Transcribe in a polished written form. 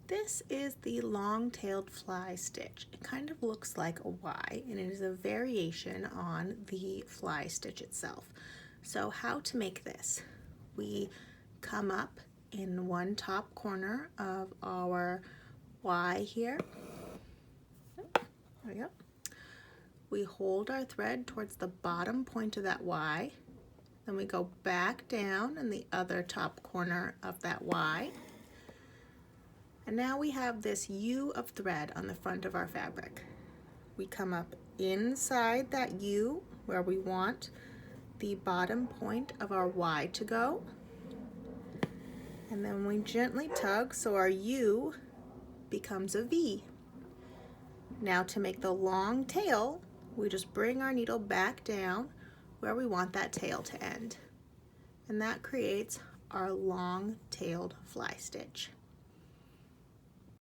This is the long-tailed fly stitch. It kind of looks like a Y, and it is a variation on the fly stitch itself. So how to make this? We come up in one top corner of our Y here. There we go. We hold our thread towards the bottom point of that Y. Then we go back down in the other top corner of that Y. And now we have this U of thread on the front of our fabric. We come up inside that U where we want the bottom point of our Y to go. And then we gently tug so our U becomes a V. Now to make the long tail, we just bring our needle back down where we want that tail to end. And that creates our long-tailed fly stitch.